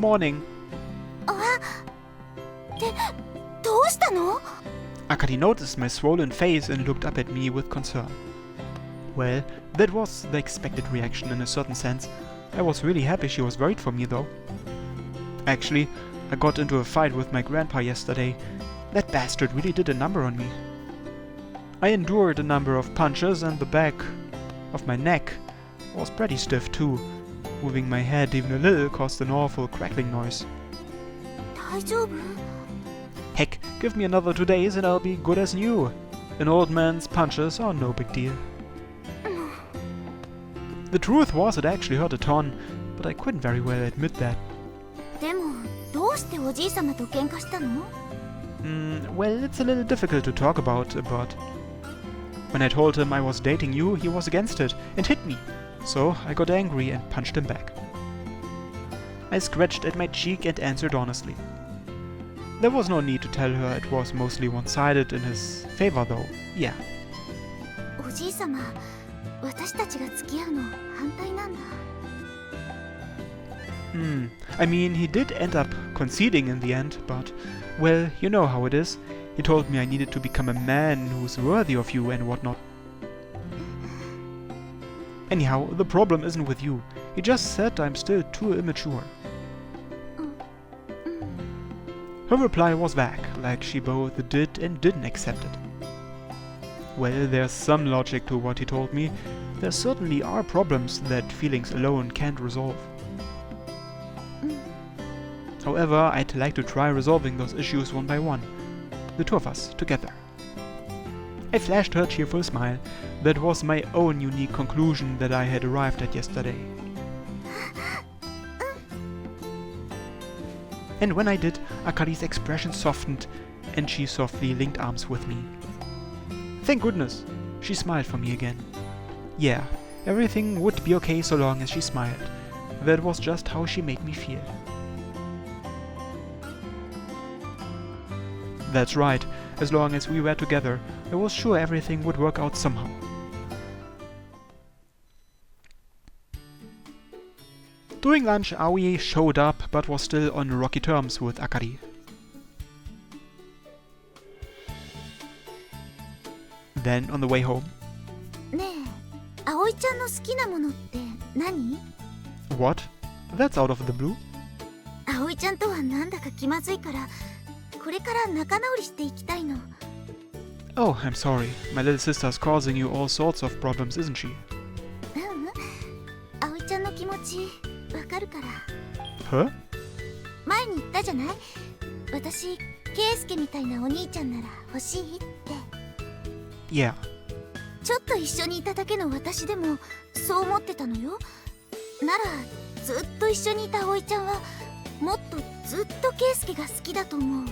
Morning. どうしたの? Akari noticed my swollen face and looked up at me with concern. Well, that was the expected reaction in a certain sense. I was really happy she was worried for me though. Actually, I got into a fight with my grandpa yesterday. That bastard really did a number on me. I endured a number of punches and the back of my neck was pretty stiff too. Moving my head even a little caused an awful crackling noise. 大丈夫? Heck, give me another 2 days and I'll be good as new. An old man's punches are no big deal. The truth was it actually hurt a ton, but I couldn't very well admit that. でも、どうしておじいさまと喧嘩したの? Well, it's a little difficult to talk about, but when I told him I was dating you, he was against it and hit me. So I got angry and punched him back. I scratched at my cheek and answered honestly. There was no need to tell her it was mostly one-sided in his favor though, yeah. おじいさま、私たちが付き合うの反対なんだ。I mean, he did end up conceding in the end, but, well, you know how it is. He told me I needed to become a man who's worthy of you and whatnot. Anyhow, the problem isn't with you. He just said I'm still too immature. Her reply was vague, like she both did and didn't accept it. Well, there's some logic to what he told me. There certainly are problems that feelings alone can't resolve. However, I'd like to try resolving those issues one by one. The two of us, together. I flashed her a cheerful smile. That was my own unique conclusion that I had arrived at yesterday. And when I did, Akari's expression softened and she softly linked arms with me. Thank goodness, she smiled for me again. Yeah, everything would be okay so long as she smiled. That was just how she made me feel. That's right, as long as we were together, I was sure everything would work out somehow. During lunch, Aoi showed up but was still on rocky terms with Akari. Then, on the way home... ねえ、葵ちゃんの好きなものって何? What? That's out of the blue? 葵ちゃんとはなんだか気まずいから、これから仲直りしていきたいの。Oh, I'm sorry. My little sister's causing you all sorts of problems, isn't she? 葵ちゃんの気持ちわかるから。Huh? 前に言ったじゃない？私、圭介みたいなお兄ちゃんなら欲しいって。Yeah. ちょっと一緒にいただけの私でもそう思ってたのよ。ならずっと一緒にいた葵ちゃんはもっとずっと圭介が好きだと思う。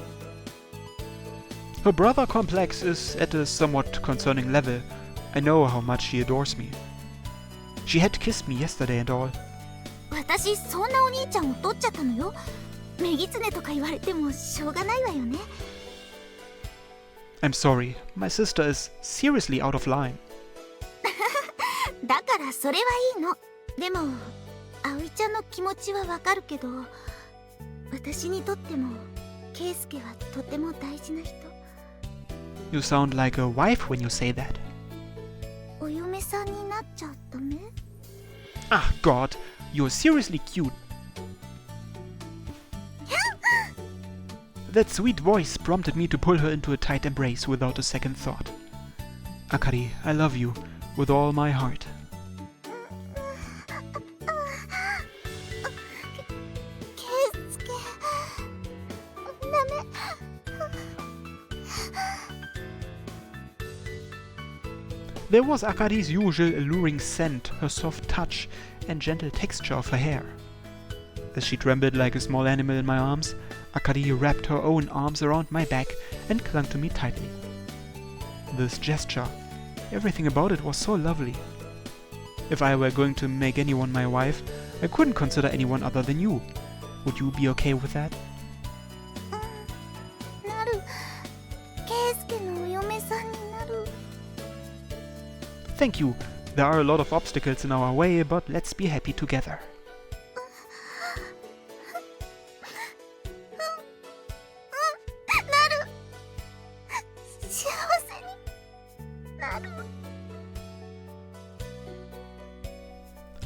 Her brother complex is at a somewhat concerning level. I know how much she adores me. She had kissed me yesterday and all. 私そんなお兄ちゃんを取っちゃったのよ。メギツネとか言われてもしょうがないわよね。I'm sorry, my sister is seriously out of line. だからそれはいいの。でも葵ちゃんの気持ちはわかるけど、私にとっても圭介はとても大事な人。You sound like a wife when you say that. お嫁さんになっちゃったね。Ah, God, you're seriously cute. That sweet voice prompted me to pull her into a tight embrace without a second thought. Akari, I love you with all my heart. There was Akari's usual alluring scent, her soft touch, and gentle texture of her hair. As she trembled like a small animal in my arms, Akari wrapped her own arms around my back and clung to me tightly. This gesture, everything about it was so lovely. If I were going to make anyone my wife, I couldn't consider anyone other than you. Would you be okay with that? なる。圭介のお嫁さんになる。Thank you. There are a lot of obstacles in our way, but let's be happy together.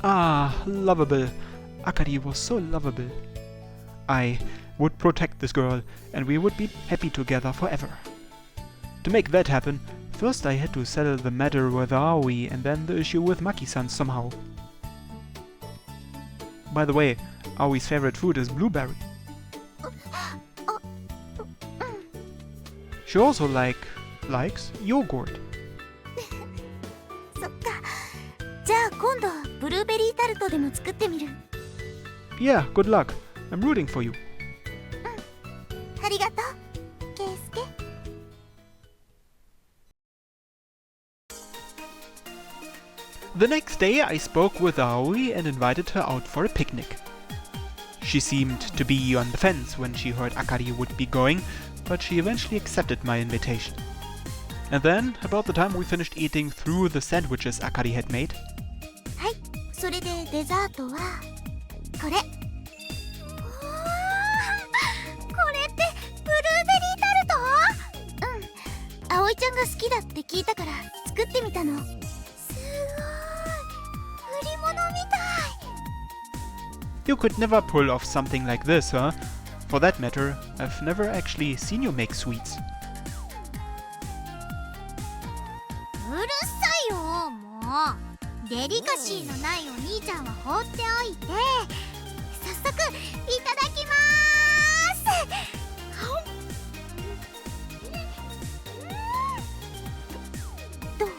Ah, lovable. Akari was so lovable. I would protect this girl, and we would be happy together forever. To make that happen, first I had to settle the matter with Aoi and then the issue with Maki-san somehow. By the way, Aoi's favorite food is blueberry. She also likes yogurt. そっか。じゃあ今度ブルーベリータルトでも作ってみる。Yeah, good luck. I'm rooting for you. ありがとう、ケイスケ。The next day I spoke with Aoi and invited her out for a picnic. She seemed to be on the fence when she heard Akari would be going, but she eventually accepted my invitation. And then, about the time we finished eating through the sandwiches Akari had made, はい、それでデザートはこれ。これってブルーベリータルト？うん、葵ちゃんが好きだって聞いたから作ってみたの。すごい、売り物みたい。 you could never pull off something like this, huh? For that matter, I've never actually seen you make sweets. うるさいよ、もう。デリカシーのないお兄ちゃんは放っておいて、早速いただきまーす。どう？お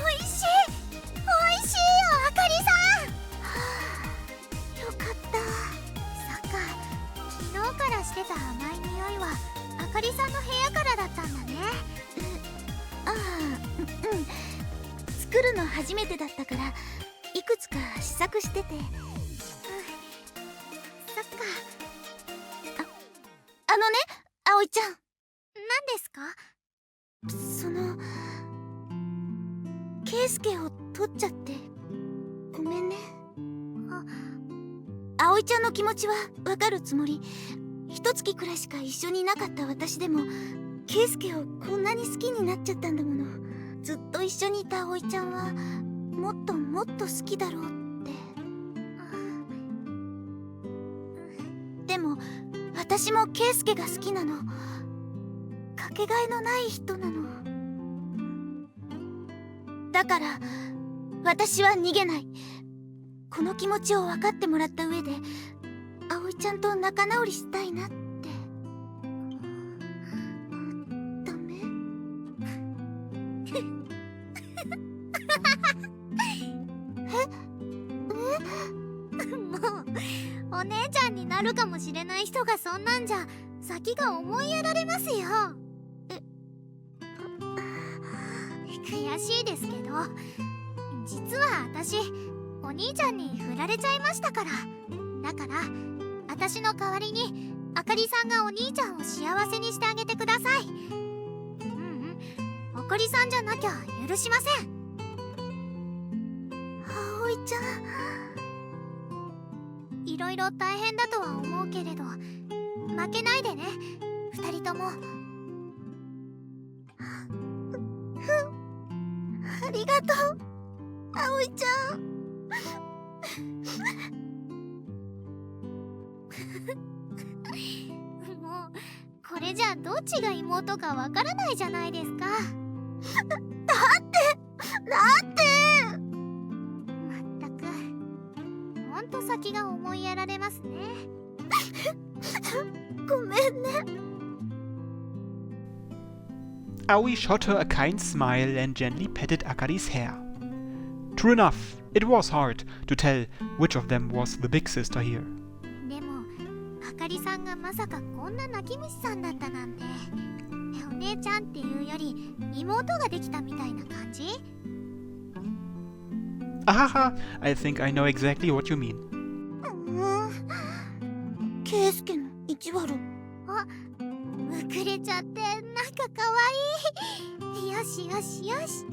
いしい、おいしいよ、あかりさん。よかった。そっか、昨日からしてた甘い匂いはあかりさんの部屋からだったんだね。ああ、うん。作るの初めてだったからいくつか試作してて。そっか。あのね、葵ちゃん。何ですか？そのケイスケを取っちゃってごめんね。葵ちゃんの気持ちはわかるつもり。一月くらいしか一緒にいなかった私でもケイスケをこんなに好きになっちゃったんだもの。ずっと一緒にいた葵ちゃんはもっともっと好きだろうって。でも私もケイスケが好きなの。かけがえのない人なの。だから私は逃げない。この気持ちを分かってもらった上で葵ちゃんと仲直りしたいなって。ダメ？もうお姉ちゃんになるかもしれない人がそんなんじゃ先が思いやられますよ。悔しいですけど、実は私お兄ちゃんに振られちゃいましたから。だから私の代わりにあかりさんがお兄ちゃんを幸せにしてあげてください。あかりさんじゃなきゃ許しません。葵ちゃん、いろいろ大変だとは思うけれど負けないでね、二人とも。ありがとう、葵ちゃん。もうこれじゃどっちが妹かわからないじゃないですか。だってまったくほんと先が思いやられますね。ごめんね。Aoi shot her a kind smile and gently patted Akari's hair. True enough, it was hard to tell which of them was the big sister here. でもあかりさんがまさかこんな泣き虫さんだったなんて。お姉ちゃんっていうより妹ができたみたいな感じ？ Ahaha, I think I know exactly what you mean. ケイスケの意地悪。あ、むくれちゃってなんかかわいい。よしよしよし。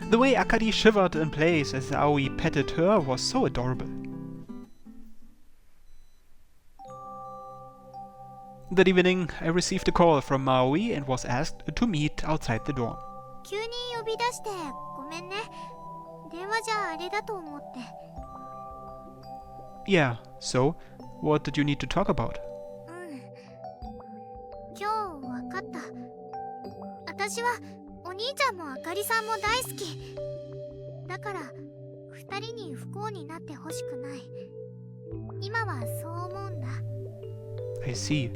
The way Akari shivered in place as Aoi petted her was so adorable. That evening, I received a call from Maui and was asked to meet outside the dorm. 急に呼び出してごめんね。電話じゃあれだと思って。Yeah, so, what did you need to talk about? 今日わかった。私はお兄ちゃんもあかりさんも大好き。だから二人に不幸になってほしくない。今はそう思うんだ。I see.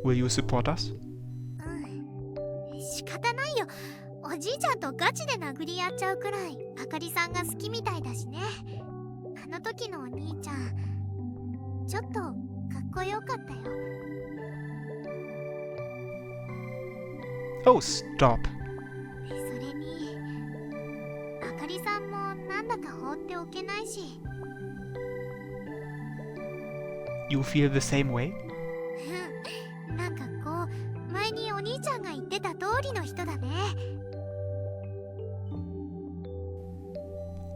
Will you support us? 仕方ないよ。おじいちゃんとガチで殴り合っちゃうくらいあかりさんが好きみたいだしね。あの時のお兄ちゃんちょっとかっこよかったよ。Oh, stop. それにあかりさんもなんだか放っておけないし。You feel the same way? なんかこう前にお兄ちゃんが言ってた通りの人だね。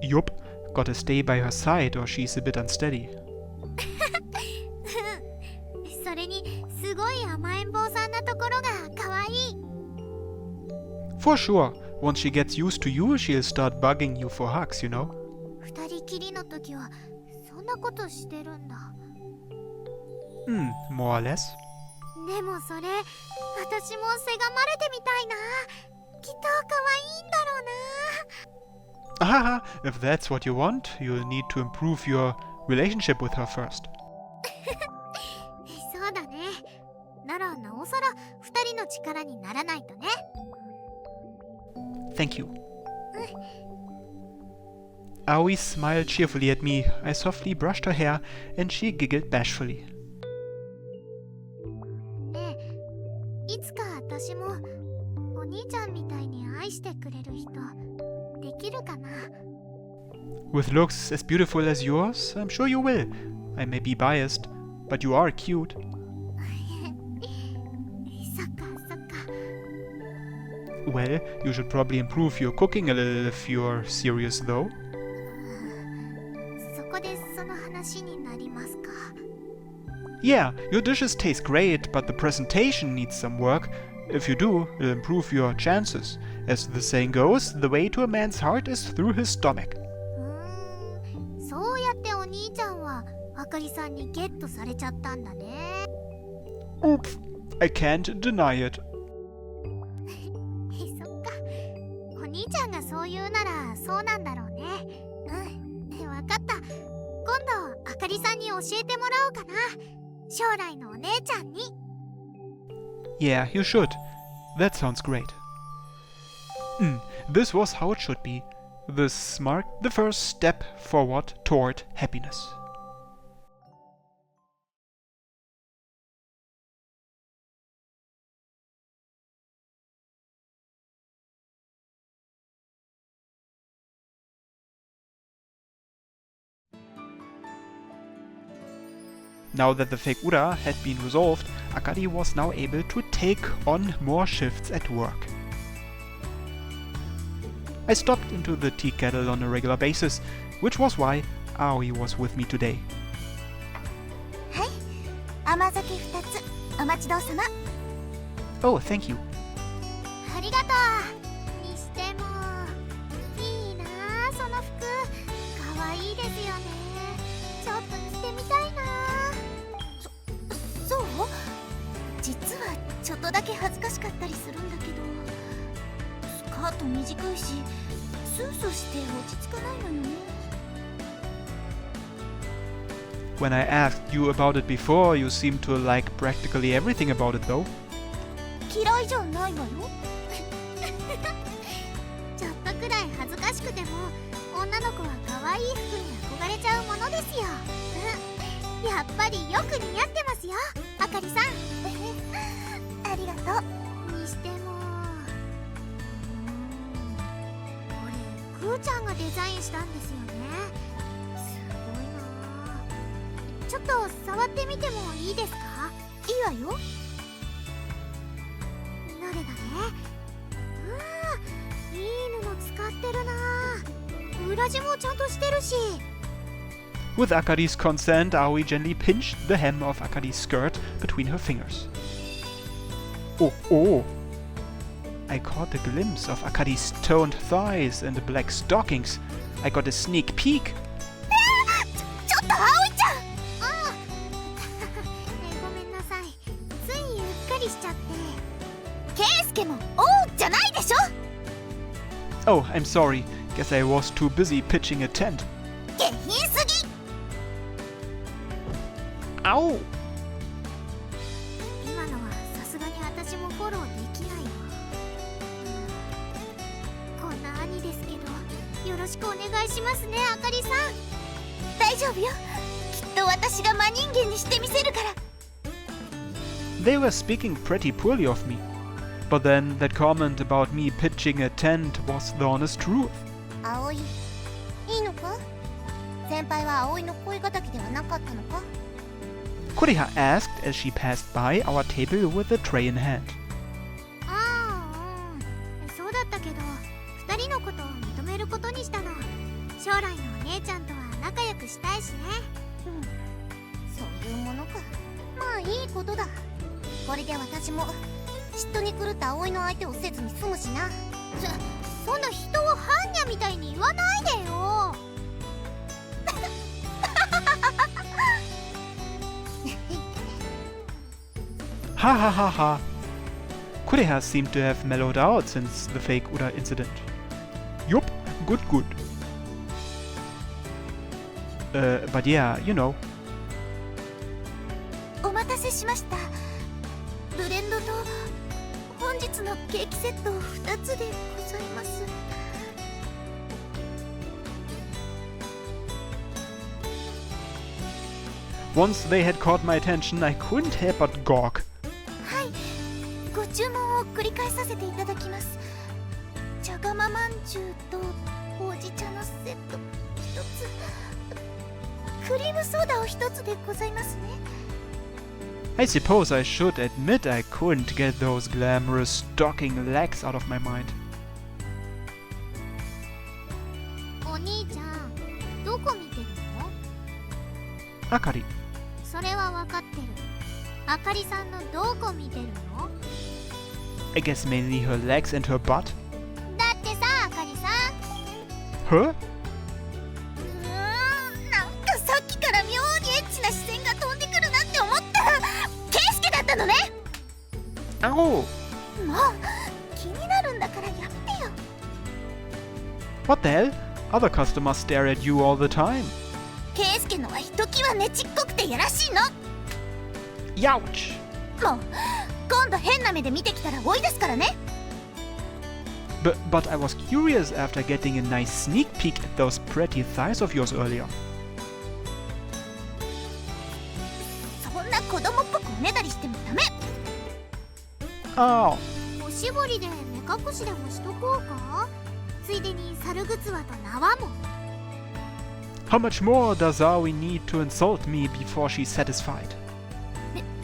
Yup, gotta stay by her side or she's a bit unsteady. それにすごい甘えん坊さんなところが可愛い。For sure, once she gets used to you, she'll start bugging you for hugs, you know? 二人きりの時はそんなことしてるんだ。More or less. でもそれ私もせがまれてみたいな。きっと可愛いんだろうな。Ahaha, if that's what you want, you'll need to improve your relationship with her first. そうだね。ならなおさら二人の力にならないとね。Thank you. Aoi smiled cheerfully at me. I softly brushed her hair and she giggled bashfully. ねえ、いつか私もお兄ちゃんみたいに愛してくれる人できるかな。 With looks as beautiful as yours, I'm sure you will. I may be biased, but you are cute. そっかそっか。 Well, you should probably improve your cooking a little if you're serious though. そこでその話になりますか。 Yeah, your dishes taste great, but the presentation needs some work. If you do, it'll improve your chances. As the saying goes, the way to a man's heart is through his stomach. そうやってお兄ちゃんはあかりさんにゲットされちゃったんだね。 Oops, I can't deny it. そっか。お兄ちゃんがそう言うならそうなんだろうね。わかった。今度あかりさんに教えてもらおうかな。将来のお姉ちゃんに。 Yeah, you should. That sounds great. This was how it should be. This marked the first step forward toward happiness. Now that the fake Ura had been resolved, Akari was now able to take on more shifts at work. I stopped into the tea kettle on a regular basis, which was why Aoi was with me today. はい、甘酒2つお待ちどうさま。 Oh, thank you. ありがとう。にしてもいいなあ、その服かわいいですよね。ちょっと着てみたいな。そう？実はちょっとだけ恥ずかしかったりするんだけど、スカート短いしスースーして落ち着かないのよね。 When I asked you about it before, you seemed to like practically everything about it though. 嫌いじゃないわよ。ちょっとくらい恥ずかしくても女の子は可愛い服に憧れちゃうものですよ。やっぱりよく似合ってますよ、あかりさん。ありがとう。にしてもこれくーちゃんがデザインしたんですよね。すごいな。ちょっと触ってみてもいいですか？いいわよ。どれどれ。いい布使ってるな。裏地もちゃんとしてるし。With Akari's consent, Aoi gently pinched the hem of Akari's skirt between her fingers. Oh! I caught a glimpse of Akari's toned thighs and the black stockings. I got a sneak peek. ちょっと葵ちゃんごめんなさい。ついうっかりしちゃって。ケイスケもおうじゃないでしょ。 Oh, I'm sorry. Guess I was too busy pitching a tent. 下品すぎ。 Ow! 今のはさすがに私もフォローできないわ。こんな兄ですけど、よろしくお願いしますね、あかりさん。大丈夫よ。きっと私が真人間にしてみせるから。 They were speaking pretty poorly of me. But then that comment about me pitching a tent was the honest truth. 葵、いいのか？先輩は葵の恋敵ではなかったのか？ Kuriha asked as she passed by our table with a tray in hand. そうだったけど、二人のことを認めることにしたの。将来のお姉ちゃんとは仲良くしたいしね。そういうものか。まあいいことだ。これで私も嫉妬に狂った葵の相手をせずに済むしな。そんな人を般若みたいに言わないでよ。Ha ha ha ha. Kuriha seemed to have mellowed out since the fake Uda incident. Yup, good. But yeah, you know. お待たせしました。ブレンドと本日のケーキセット2つでございます。 Once they had caught my attention, I couldn't help but gawk. はい、ご注文を繰り返させていただきます。茶釜まんじゅうとほうじ茶のセット1つ、クリームソーダを1つでございますね。 I suppose I should admit I couldn't get those glamorous stocking legs out of my mind. お兄ちゃん、どこ見てるの？ Akari. それは分かってる。あかりさんのどこ見てるの？ I guess mainly her legs and her butt. だってさ、あかりさん。 Her? なんかさっきから妙にエッチな視線が飛んでくるなって思ったらケイスケだったのね。 Ow! もう気になるんだからやってよ。 What the hell? Other customers stare at you all the time. ケイスケのはひときわねちっこくてやらしいの。 Youch! もう今度変な目で見てきたら追い出すからね。 But I was curious after getting a nice sneak peek at those pretty thighs of yours earlier. そんな子供っぽくおねだりしてもダメ。 Oh. おしぼりで目隠しでもしとこうか。ついでに猿ぐつわと縄も。 How much more does Aoi need to insult me before she's satisfied?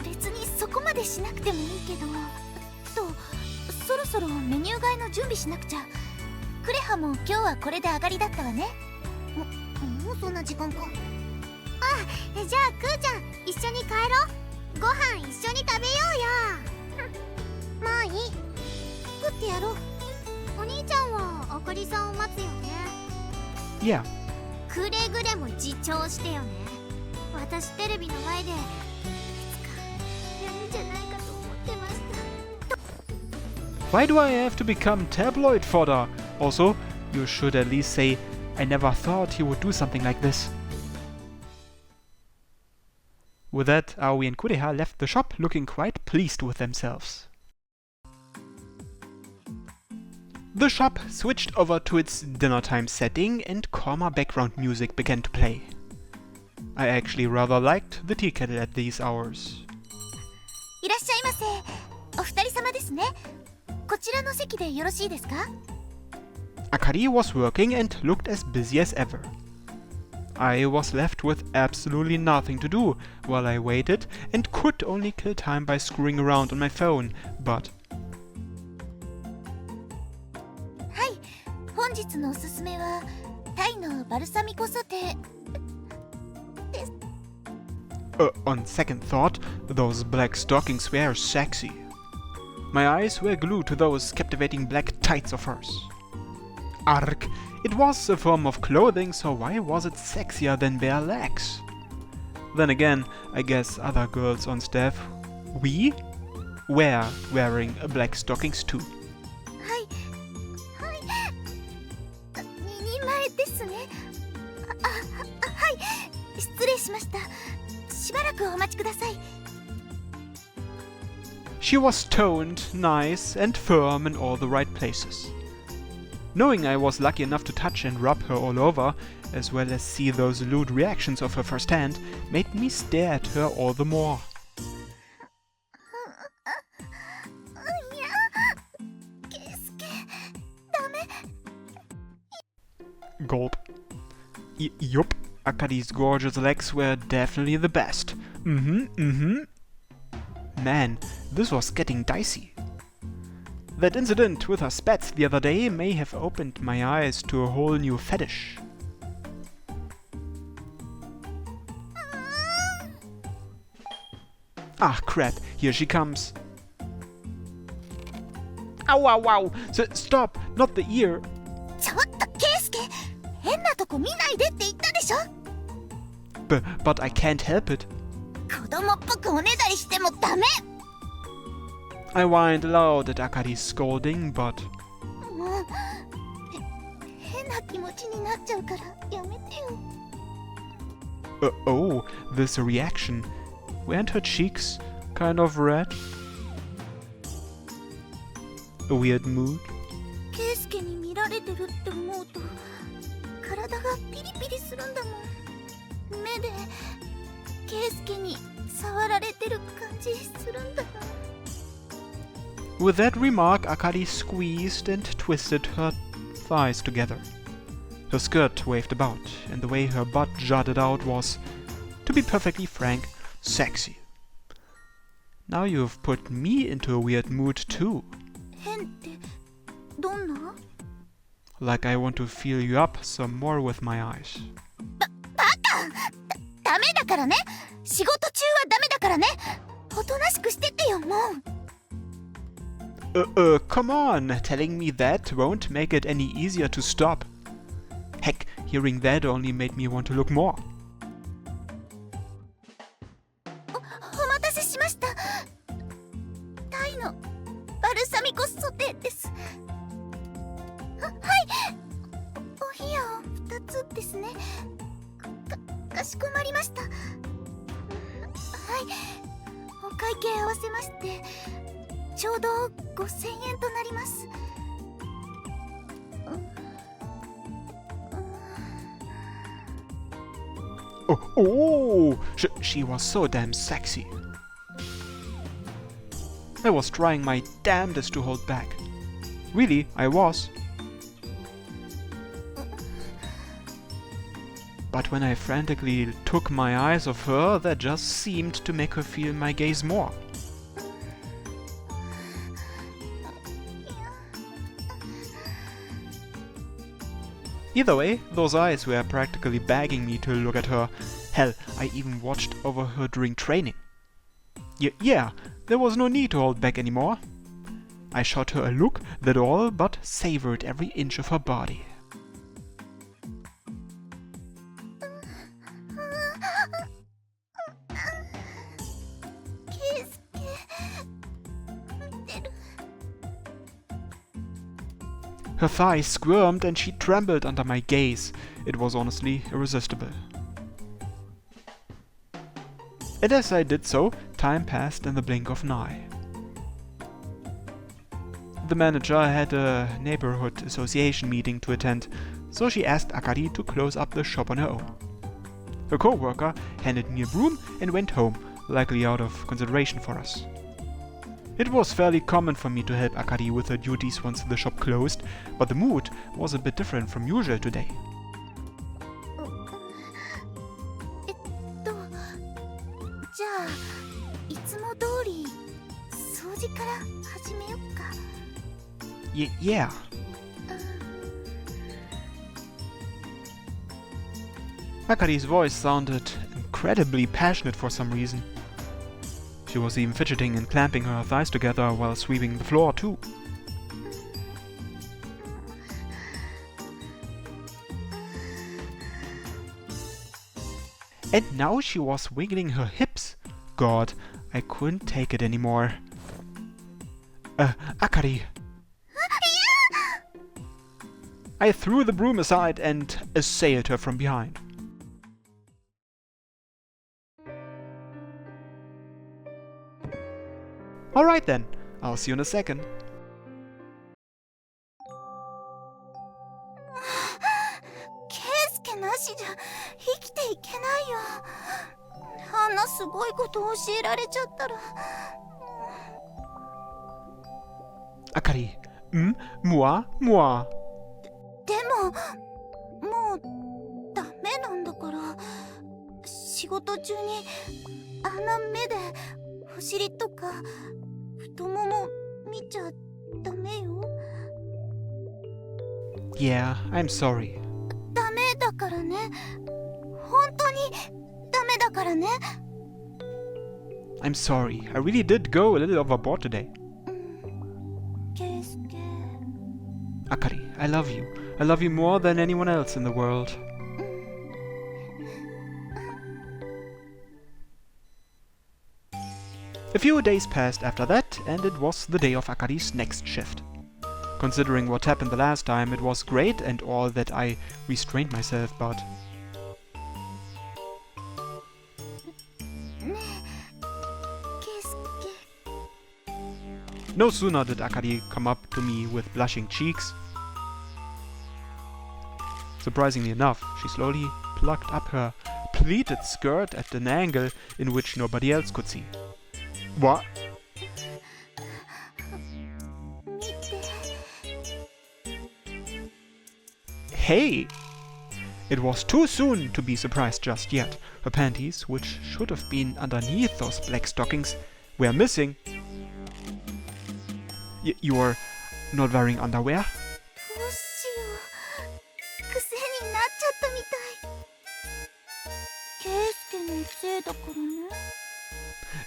別にそこまでしなくてもいいけど。そろそろメニュー替えの準備しなくちゃ。クレハも今日はこれで上がりだったわね。もうそんな時間か。あ、じゃあクーちゃん一緒に帰ろう。ご飯一緒に食べようよ。まあいい、食ってやろう。お兄ちゃんはあかりさんを待つよね。 Yeah. くれぐれも自重してよね。私テレビの前でいつかやるんじゃないかと思ってました。 Why do I have to become tabloid fodder? Also, you should at least say, I never thought he would do something like this. With that, Aoi and Kureha left the shop looking quite pleased with themselves. The shop switched over to its dinner time setting and calmer background music began to play. I actually rather liked the tea kettle at these hours. いらっしゃいませ。お二人様ですね。こちらの席でよろしいですか？ Akari was working and looked as busy as ever. I was left with absolutely nothing to do while I waited and could only kill time by screwing around on my phone, but... はい、本日のおすすめはタイのバルサミコソテー。On second thought, those black stockings were sexy. My eyes were glued to those captivating black tights of hers. Arg! It was a form of clothing, so why was it sexier than bare legs? Then again, I guess other girls on staff, we, were wearing black stockings too. はいはい2人前ですね。はい失礼しました。しばらくお待ちください。 She was toned, nice, and firm in all the right places. Knowing I was lucky enough to touch and rub her all over, as well as see those lewd reactions of her firsthand, made me stare at her all the more. いやケイスケダメ。 Gulp. Yup, Akari's gorgeous legs were definitely the best. Man, this was getting dicey. That incident with her spats the other day may have opened my eyes to a whole new fetish. Ah, crap, here she comes. Ow, ow, ow! Stop, not the ear! ちょっとケイスケ変なとこ見ないでって言ったでしょ。 But I can't help it. 子供っぽくおねだりしてもダメ。 I whined aloud at Akari's scolding, but... もう変な気持ちになっちゃうからやめてよ。 oh, this reaction. Weren't her cheeks kind of red? A weird mood? ケイスケに見られてるって思うと体がピリピリするんだもん。目でケイスケに触られてる感じするんだ。 With that remark, Akari squeezed and twisted her thighs together. Her skirt waved about, and the way her butt jutted out was, to be perfectly frank, sexy. Now you've put me into a weird mood too. 変ってどんな？ Like I want to feel you up some more with my eyes. バカ！ダメだからね。仕事中はダメだからね。おとなしくしてってよもう。 Come on, telling me that won't make it any easier to stop. Heck, hearing that only made me want to look more. お待たせしました。タイのバルサミコソテーです。はい。お冷やを2つですね。かしこまりました。はい。お会計合わせまして。 ちょうど5000円となります。Oh, she was so damn sexy. I was trying my damnedest to hold back. Really, I was. But when I frantically took my eyes off her, that just seemed to make her feel my gaze more. Either way, those eyes were practically begging me to look at her. Hell, I even watched over her during training. Yeah, there was no need to hold back anymore. I shot her a look, that all, but savored every inch of her body. Her thighs squirmed and she trembled under my gaze. It was honestly irresistible. And as I did so, time passed in the blink of an eye. The manager had a neighborhood association meeting to attend, so she asked Akari to close up the shop on her own. Her co-worker handed me a broom and went home, likely out of consideration for us. It was fairly common for me to help Akari with her duties once the shop closed, but the mood was a bit different from usual today. じゃあいつも通り掃除から始めよっか。Yeah. Akari's voice sounded incredibly passionate for some reason. She was even fidgeting and clamping her thighs together while sweeping the floor too. And now she was wiggling her hips. God, I couldn't take it anymore. Akari. I threw the broom aside and assailed her from behind. Alright then, I'll see you in a second. ケイスケなしじゃ生きていけないよ。あんなすごいこと教えられちゃったら。Akari. Moi? Moi? でももうダメなんだから。仕事中にあんな目でお尻とか太もも見ちゃダメよ。 Yeah, I'm sorry. ダメだからね。本当にダメだからね。 I'm sorry. I really did go a little overboard today. ケイスケ。 Akari, I love you. I love you more than anyone else in the world. A few days passed after that, and it was the day of Akari's next shift. Considering what happened the last time, it was great and all that I restrained myself, but... ねえ、ケイスケ。 No sooner did Akari come up to me with blushing cheeks. Surprisingly enough, she slowly plucked up her pleated skirt at an angle in which nobody else could see. What? 見て。 Hey! It was too soon to be surprised just yet. Her panties, which should have been underneath those black stockings, were missing. You're not wearing underwear? どうしよう。癖になっちゃったみたい。ケイスケのせいだからね。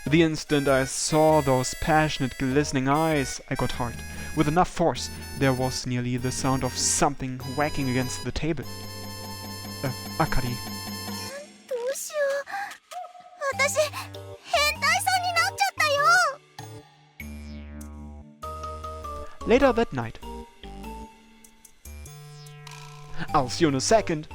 The instant I saw those passionate, glistening eyes, I got hard. With enough force, there was nearly the sound of something whacking against the table. Akari. どうしよう。私、変態さんになっちゃったよ。 Later that night. I'll see you in a second.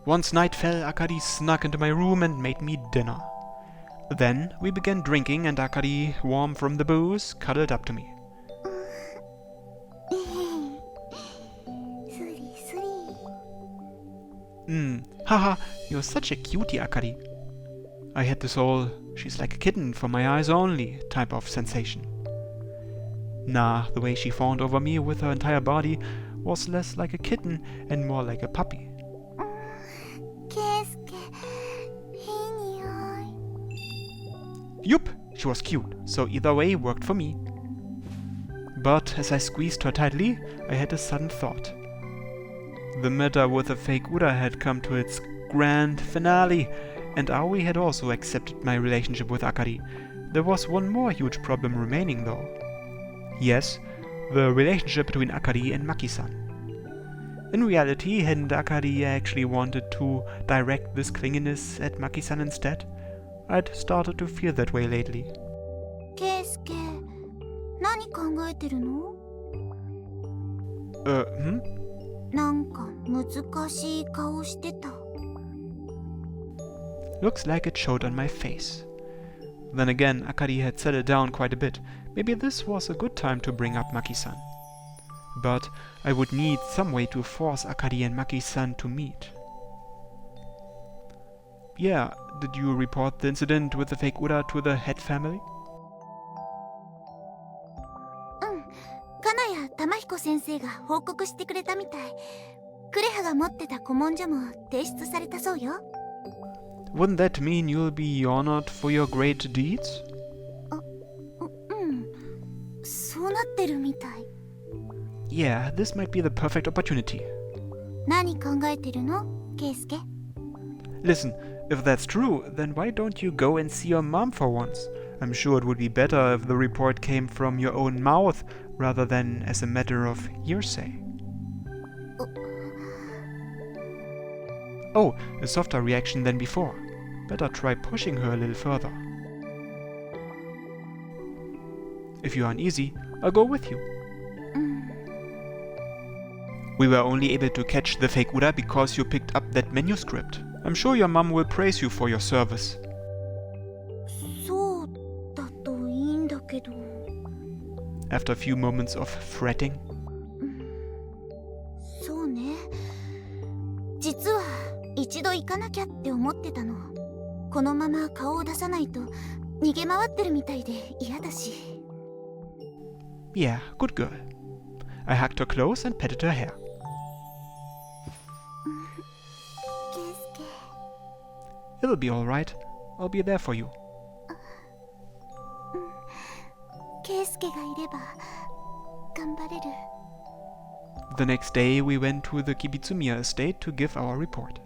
Once night fell, Akari snuck into my room and made me dinner. Then we began drinking, and Akari, warm from the booze, cuddled up to me. Haha, you're such a cutie, Akari. I had this whole she's like a kitten for my eyes only type of sensation. Nah, the way she fawned over me with her entire body was less like a kitten and more like a puppy. Yup, she was cute, so either way worked for me. But as I squeezed her tightly, I had a sudden thought. The matter with the fake Uda had come to its grand finale, and Aoi had also accepted my relationship with Akari. There was one more huge problem remaining though. Yes, the relationship between Akari and Maki-san. In reality, hadn't Akari actually wanted to direct this clinginess at Maki-san instead? I'd started to feel that way lately. ケイスケ、何考えてるの？なんか難しい顔してた。 Looks like it showed on my face. Then again, Akari had settled down quite a bit. Maybe this was a good time to bring up Maki-san. But I would need some way to force Akari and Maki-san to meet. Yeah, did you report the incident with the fake Uda to the head family? 金谷玉彦先生が報告してくれたみたい。クレハが持ってた古文書も提出されたそうよ。Wouldn't that mean you'll be honored for your great deeds? そうなってるみたい。Yeah, this might be the perfect opportunity. 何考えてるの、ケイスケ？ Listen, if that's true, then why don't you go and see your mom for once? I'm sure it would be better if the report came from your own mouth rather than as a matter of hearsay. Oh, a softer reaction than before. Better try pushing her a little further. If you're uneasy, I'll go with you. We were only able to catch the fake Ura because you picked up that manuscript. I'm sure your mom will praise you for your service. そうだといいんだけど。After a few moments of fretting. そうね。実は一度行かなきゃって思ってたの。このまま顔を出さないと逃げ回ってるみたいで嫌だし。Yeah, good girl. I hugged her close and patted her hair. ケイスケ。It'll be alright. I'll be there for you. ケイスケがいれば頑張れる。 The next day we went to the Kibitsumiya estate to give our report.